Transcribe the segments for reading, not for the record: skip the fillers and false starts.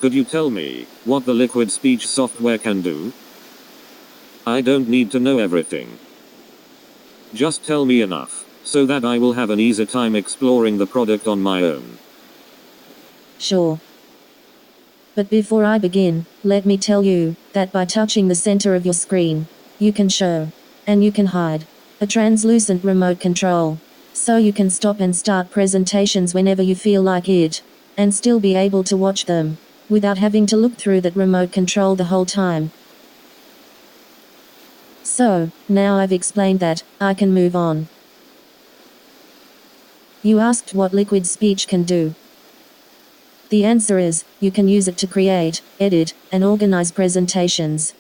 Could you tell me what the LiquidSpeech software can do? I don't need to know everything. Just tell me enough, so that I will have an easy time exploring the product on my own. Sure. But before I begin, let me tell you that by touching the center of your screen, you can show, and you can hide, a translucent remote control. So you can stop and start presentations whenever you feel like it, and still be able to watch them, without having to look through that remote control the whole time. So, now I've explained that, I can move on. You asked what LiquidSpeech can do. The answer is, you can use it to create, edit, and organize presentations.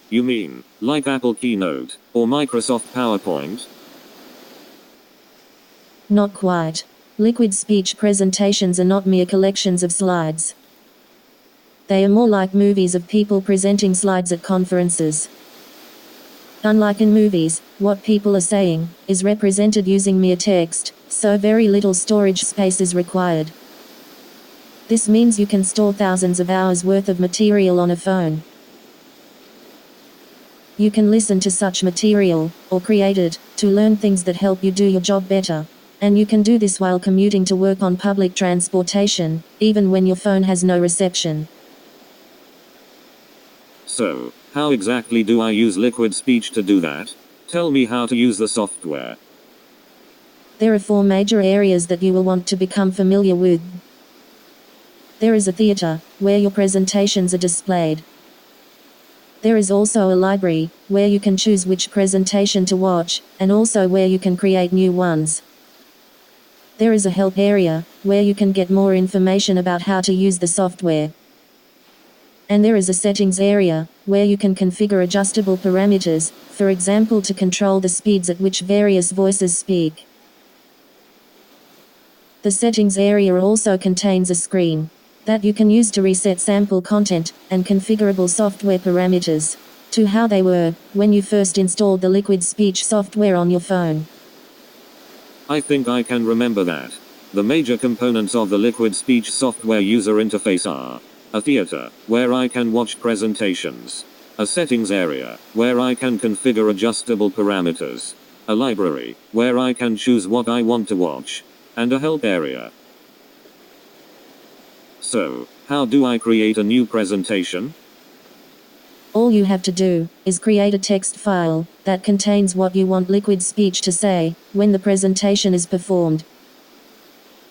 You mean, like Apple Keynote, or Microsoft PowerPoint? Not quite. LiquidSpeech presentations are not mere collections of slides. They are more like movies of people presenting slides at conferences. Unlike in movies, what people are saying is represented using mere text, so very little storage space is required. This means you can store thousands of hours worth of material on a phone. You can listen to such material, or create it, to learn things that help you do your job better. And you can do this while commuting to work on public transportation, even when your phone has no reception. So, how exactly do I use LiquidSpeech to do that? Tell me how to use the software. There are 4 major areas that you will want to become familiar with. There is a theater, where your presentations are displayed. There is also a library, where you can choose which presentation to watch, and also where you can create new ones. There is a help area, where you can get more information about how to use the software. And there is a settings area, where you can configure adjustable parameters, for example to control the speeds at which various voices speak. The settings area also contains a screen that you can use to reset sample content and configurable software parameters to how they were when you first installed the LiquidSpeech software on your phone. I think I can remember that. The major components of the LiquidSpeech software user interface are a theater, where I can watch presentations, a settings area, where I can configure adjustable parameters, a library, where I can choose what I want to watch, and a help area. So, how do I create a new presentation? All you have to do is create a text file that contains what you want LiquidSpeech to say when the presentation is performed.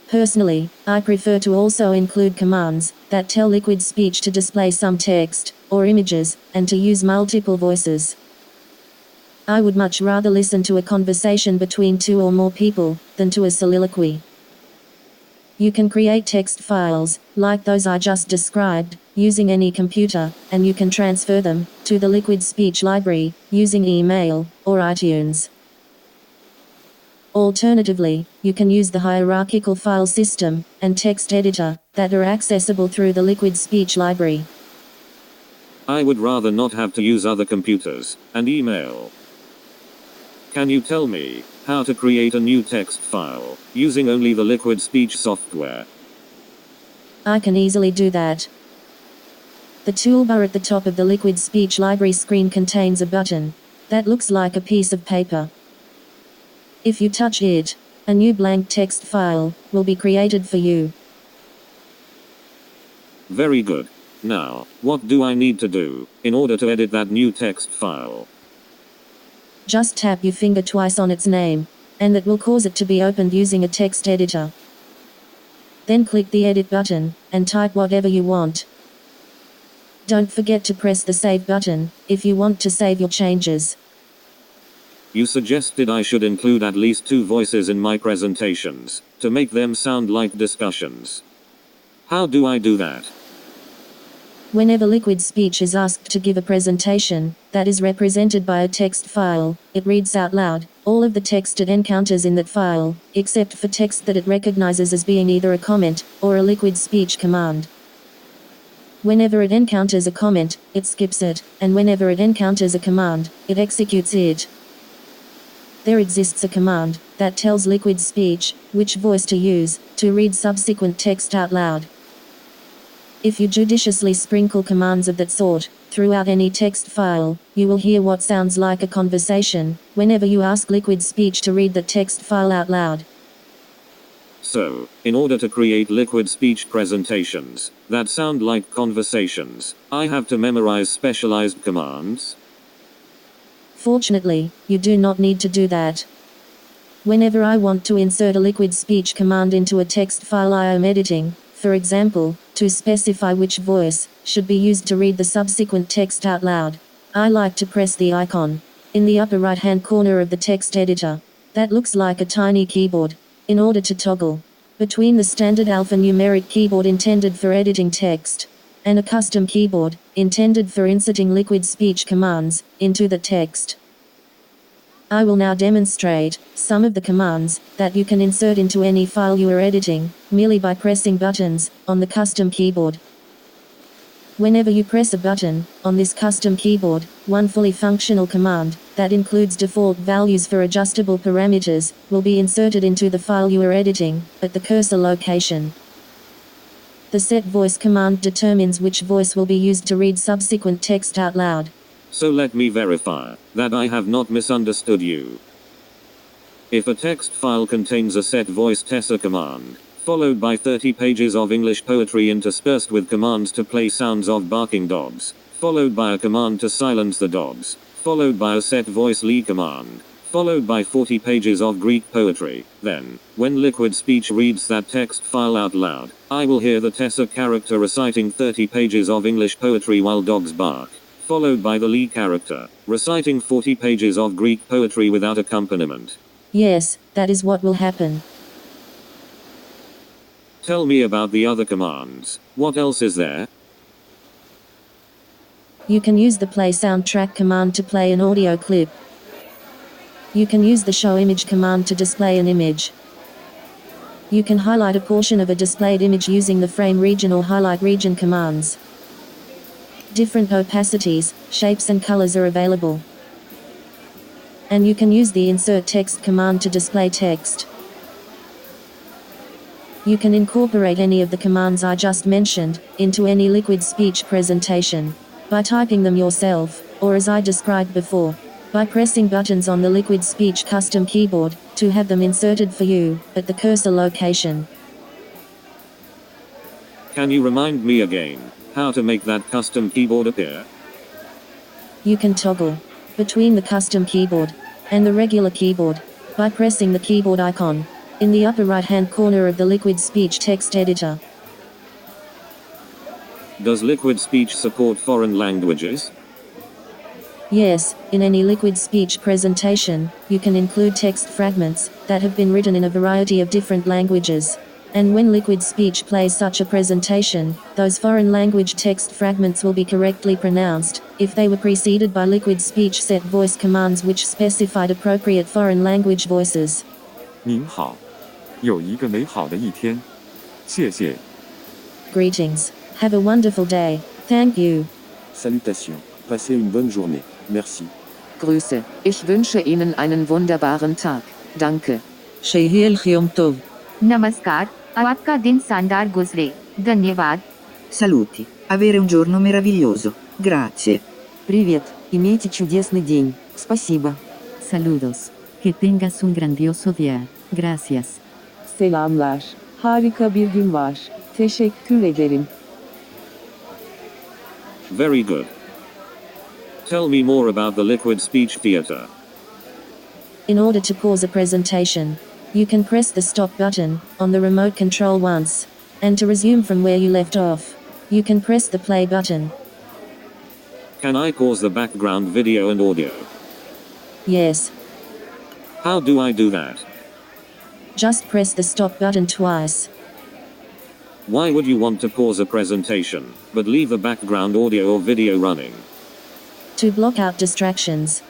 Personally, I prefer to also include commands that tell LiquidSpeech to display some text or images and to use multiple voices. I would much rather listen to a conversation between 2 or more people than to a soliloquy. You can create text files, like those I just described, using any computer, and you can transfer them to the LiquidSpeech library using email or iTunes. Alternatively, you can use the hierarchical file system and text editor that are accessible through the LiquidSpeech library. I would rather not have to use other computers and email. Can you tell me how to create a new text file using only the LiquidSpeech software? I can easily do that. The toolbar at the top of the LiquidSpeech library screen contains a button that looks like a piece of paper. If you touch it, a new blank text file will be created for you. Very good. Now, what do I need to do in order to edit that new text file? Just tap your finger twice on its name, and that will cause it to be opened using a text editor. Then click the edit button, and type whatever you want. Don't forget to press the save button if you want to save your changes. You suggested I should include at least 2 voices in my presentations to make them sound like discussions. How do I do that? Whenever LiquidSpeech is asked to give a presentation that is represented by a text file, it reads out loud all of the text it encounters in that file, except for text that it recognizes as being either a comment or a LiquidSpeech command. Whenever it encounters a comment, it skips it, and whenever it encounters a command, it executes it. There exists a command that tells LiquidSpeech which voice to use to read subsequent text out loud. If you judiciously sprinkle commands of that sort throughout any text file, you will hear what sounds like a conversation whenever you ask LiquidSpeech to read the text file out loud. So, in order to create LiquidSpeech presentations that sound like conversations, I have to memorize specialized commands? Fortunately, you do not need to do that. Whenever I want to insert a LiquidSpeech command into a text file I am editing, for example, to specify which voice should be used to read the subsequent text out loud, I like to press the icon in the upper right-hand corner of the text editor that looks like a tiny keyboard in order to toggle between the standard alphanumeric keyboard intended for editing text and a custom keyboard intended for inserting LiquidSpeech commands into the text. I will now demonstrate some of the commands that you can insert into any file you are editing, merely by pressing buttons on the custom keyboard. Whenever you press a button on this custom keyboard, one fully functional command that includes default values for adjustable parameters will be inserted into the file you are editing at the cursor location. The set voice command determines which voice will be used to read subsequent text out loud. So let me verify that I have not misunderstood you. If a text file contains a set voice Tessa command, followed by 30 pages of English poetry interspersed with commands to play sounds of barking dogs, followed by a command to silence the dogs, followed by a set voice Lee command, followed by 40 pages of Greek poetry, then, when LiquidSpeech reads that text file out loud, I will hear the Tessa character reciting 30 pages of English poetry while dogs bark, followed by the Lee character reciting 40 pages of Greek poetry without accompaniment. Yes, that is what will happen. Tell me about the other commands. What else is there? You can use the play soundtrack command to play an audio clip. You can use the show image command to display an image. You can highlight a portion of a displayed image using the frame region or highlight region commands. Different opacities, shapes and colors are available. And you can use the insert text command to display text. You can incorporate any of the commands I just mentioned into any LiquidSpeech presentation by typing them yourself, or as I described before, by pressing buttons on the LiquidSpeech custom keyboard to have them inserted for you at the cursor location. Can you remind me again how to make that custom keyboard appear? You can toggle between the custom keyboard and the regular keyboard by pressing the keyboard icon in the upper right-hand corner of the LiquidSpeech text editor. Does LiquidSpeech support foreign languages? Yes, in any LiquidSpeech presentation, you can include text fragments that have been written in a variety of different languages. And when LiquidSpeech plays such a presentation, those foreign language text fragments will be correctly pronounced if they were preceded by LiquidSpeech set voice commands which specified appropriate foreign language voices. 您好，有一个美好的一天，谢谢。 Greetings. Have a wonderful day. Thank you. Salutations. Passez une bonne journée. Merci. Grüße, ich wünsche Ihnen einen wunderbaren Tag. Danke. Shehel Yom Tov. नमस्कार, आपका दिन शानदार गुजरे, धन्यवाद. Saluti. Avere un giorno meraviglioso. Grazie. Привет, имейте чудесный день. Спасибо. Saludos. Que tengas un grandioso día. Gracias. Selamlar. Harika bir gün var. Teşekkür ederim. Very good. Tell me more about the LiquidSpeech theater. In order to pause a presentation, you can press the stop button on the remote control once, and to resume from where you left off, you can press the play button. Can I pause the background video and audio? Yes. How do I do that? Just press the stop button twice. Why would you want to pause a presentation, but leave the background audio or video running? To block out distractions.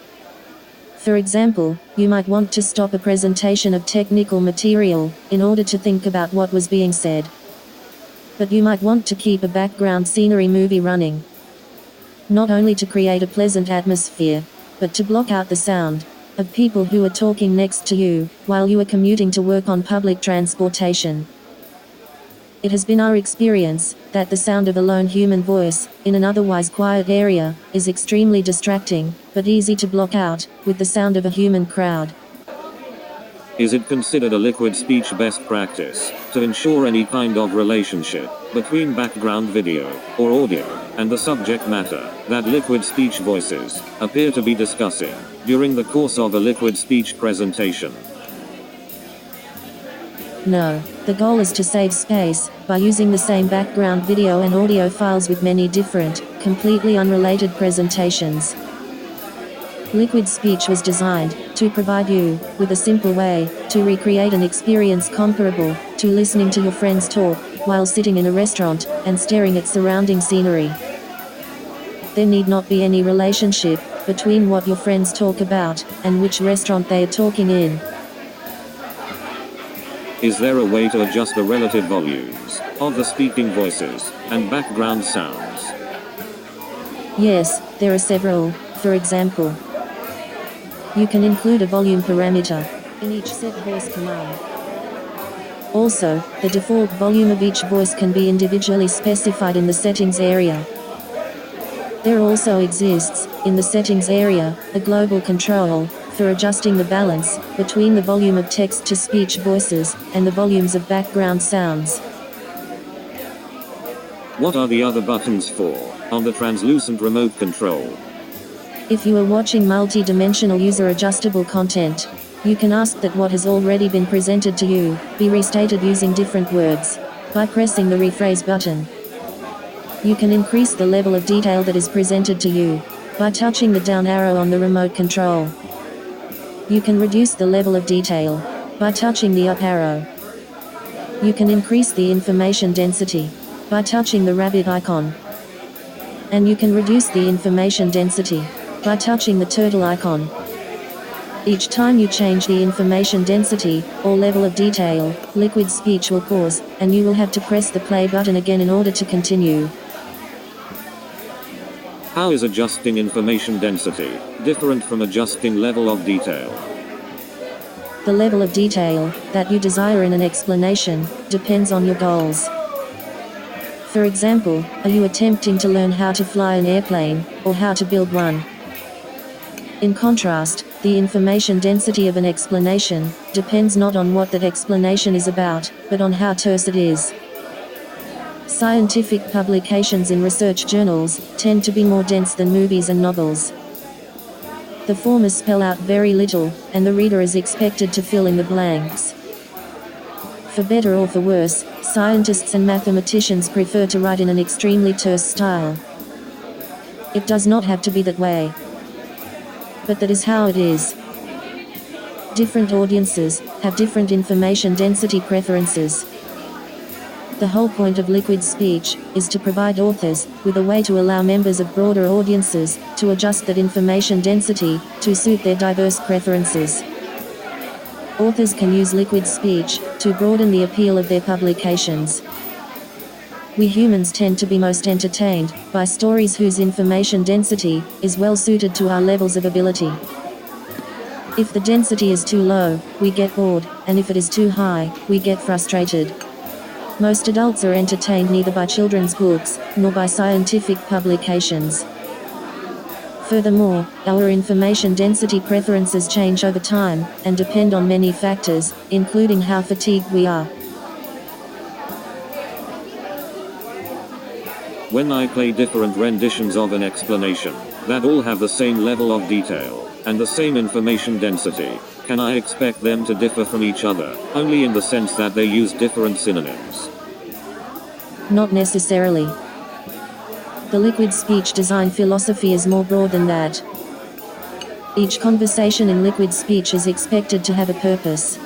For example, you might want to stop a presentation of technical material in order to think about what was being said. But you might want to keep a background scenery movie running. Not only to create a pleasant atmosphere, but to block out the sound of people who are talking next to you while you are commuting to work on public transportation. It has been our experience that the sound of a lone human voice, in an otherwise quiet area, is extremely distracting, but easy to block out, with the sound of a human crowd. Is it considered a liquid speech best practice to ensure any kind of relationship between background video or audio and the subject matter that liquid speech voices appear to be discussing during the course of a liquid speech presentation? No, the goal is to save space by using the same background video and audio files with many different, completely unrelated presentations. Liquid Speech was designed to provide you with a simple way to recreate an experience comparable to listening to your friends talk while sitting in a restaurant and staring at surrounding scenery. There need not be any relationship between what your friends talk about and which restaurant they are talking in. Is there a way to adjust the relative volumes of the speaking voices and background sounds? Yes, there are several. For example, you can include a volume parameter in each set voice command. Also, the default volume of each voice can be individually specified in the settings area. There also exists, in the settings area, a global control for adjusting the balance between the volume of text-to-speech voices and the volumes of background sounds. What are the other buttons for on the translucent remote control? If you are watching multi-dimensional user-adjustable content, you can ask that what has already been presented to you be restated using different words by pressing the rephrase button. You can increase the level of detail that is presented to you by touching the down arrow on the remote control. You can reduce the level of detail by touching the up arrow. You can increase the information density by touching the rabbit icon. And you can reduce the information density by touching the turtle icon. Each time you change the information density or level of detail, Liquid Speech will pause, and you will have to press the play button again in order to continue. How is adjusting information density different from adjusting level of detail? The level of detail that you desire in an explanation depends on your goals. For example, are you attempting to learn how to fly an airplane, or how to build one? In contrast, the information density of an explanation depends not on what that explanation is about, but on how terse it is. Scientific publications in research journals tend to be more dense than movies and novels. The former spell out very little, and the reader is expected to fill in the blanks. For better or for worse, scientists and mathematicians prefer to write in an extremely terse style. It does not have to be that way, but that is how it is. Different audiences have different information density preferences. The whole point of Liquid Speech is to provide authors with a way to allow members of broader audiences to adjust that information density to suit their diverse preferences. Authors can use Liquid Speech to broaden the appeal of their publications. We humans tend to be most entertained by stories whose information density is well suited to our levels of ability. If the density is too low, we get bored, and if it is too high, we get frustrated. Most adults are entertained neither by children's books, nor by scientific publications. Furthermore, our information density preferences change over time, and depend on many factors, including how fatigued we are. When I play different renditions of an explanation that all have the same level of detail and the same information density, can I expect them to differ from each other, only in the sense that they use different synonyms? Not necessarily. The Liquid Speech design philosophy is more broad than that. Each conversation in Liquid Speech is expected to have a purpose.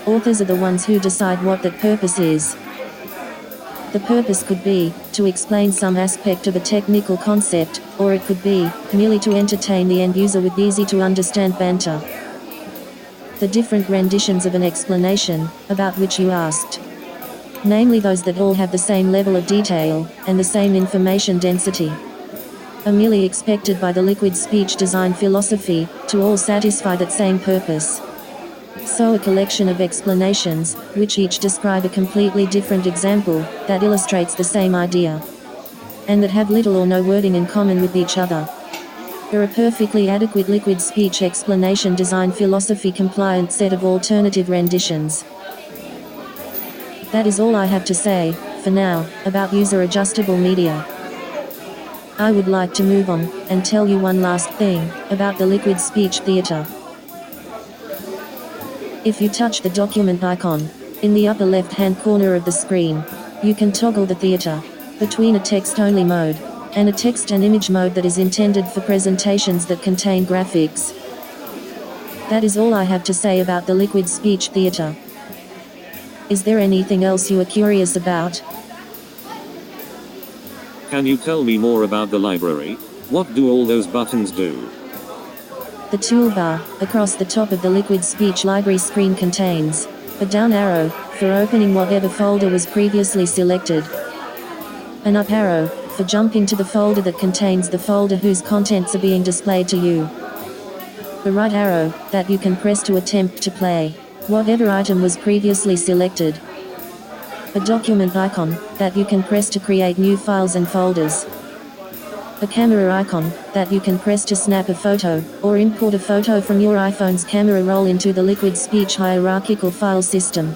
Authors are the ones who decide what that purpose is. The purpose could be to explain some aspect of a technical concept, or it could be merely to entertain the end user with easy-to-understand banter. The different renditions of an explanation, about which you asked, namely those that all have the same level of detail and the same information density, are merely expected by the Liquid Speech design philosophy to all satisfy that same purpose. So a collection of explanations, which each describe a completely different example, that illustrates the same idea, and that have little or no wording in common with each other. Are a perfectly adequate liquid speech explanation design philosophy compliant set of alternative renditions. That is all I have to say, for now, about user adjustable media. I would like to move on, and tell you one last thing, about the liquid speech theater. If you touch the document icon, in the upper left-hand corner of the screen, you can toggle the theater between a text-only mode and a text and image mode that is intended for presentations that contain graphics. That is all I have to say about the liquid speech theater. Is there anything else you are curious about? Can you tell me more about the library? What do all those buttons do? The toolbar, across the top of the liquid speech library screen contains a down arrow, for opening whatever folder was previously selected, an up arrow, for jumping to the folder that contains the folder whose contents are being displayed to you, the right arrow, that you can press to attempt to play whatever item was previously selected, a document icon, that you can press to create new files and folders, a camera icon, that you can press to snap a photo, or import a photo from your iPhone's camera roll into the liquid speech hierarchical file system,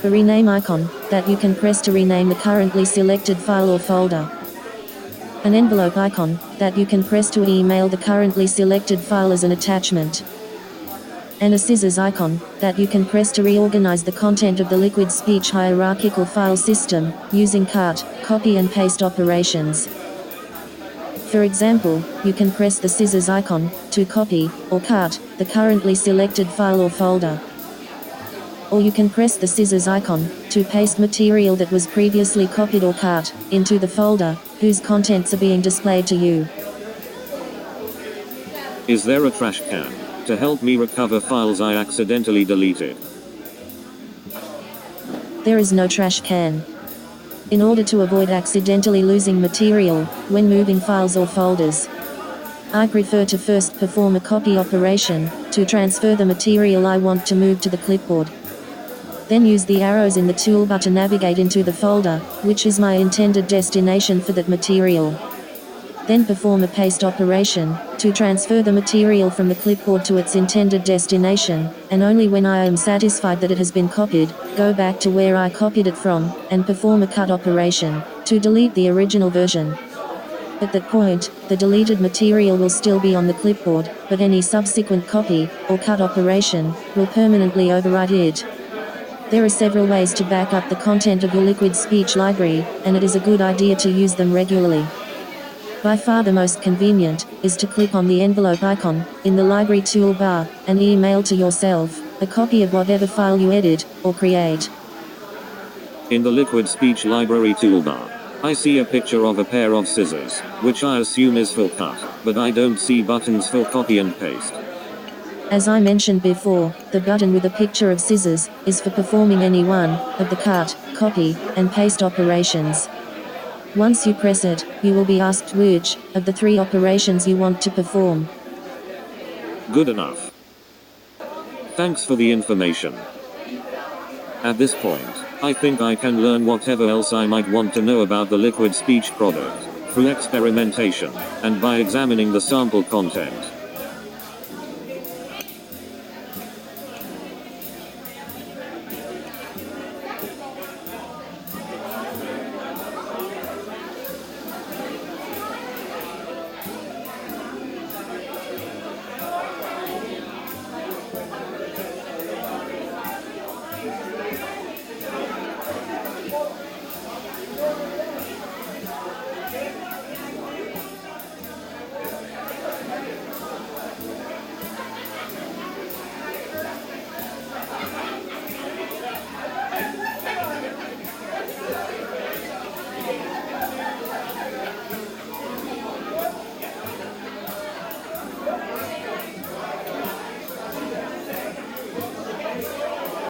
a rename icon, that you can press to rename the currently selected file or folder, an envelope icon, that you can press to email the currently selected file as an attachment, and a scissors icon, that you can press to reorganize the content of the liquid speech hierarchical file system, using cut, copy and paste operations. For example, you can press the scissors icon to copy or cut the currently selected file or folder. Or you can press the scissors icon to paste material that was previously copied or cut into the folder whose contents are being displayed to you. Is there a trash can to help me recover files I accidentally deleted? There is no trash can. In order to avoid accidentally losing material when moving files or folders, I prefer to first perform a copy operation to transfer the material I want to move to the clipboard. Then use the arrows in the toolbar to navigate into the folder, which is my intended destination for that material. Then perform a paste operation to transfer the material from the clipboard to its intended destination, and only when I am satisfied that it has been copied, go back to where I copied it from, and perform a cut operation to delete the original version. At that point, the deleted material will still be on the clipboard, but any subsequent copy or cut operation will permanently overwrite it. There are several ways to back up the content of your liquid speech library, and it is a good idea to use them regularly. By far the most convenient is to click on the envelope icon in the library toolbar and email to yourself a copy of whatever file you edit or create. In the liquid speech library toolbar, I see a picture of a pair of scissors, which I assume is for cut, but I don't see buttons for copy and paste. As I mentioned before, the button with a picture of scissors is for performing any one of the cut, copy, and paste operations. Once you press it, you will be asked which of the three operations you want to perform. Good enough. Thanks for the information. At this point, I think I can learn whatever else I might want to know about the liquid speech product through experimentation and by examining the sample content.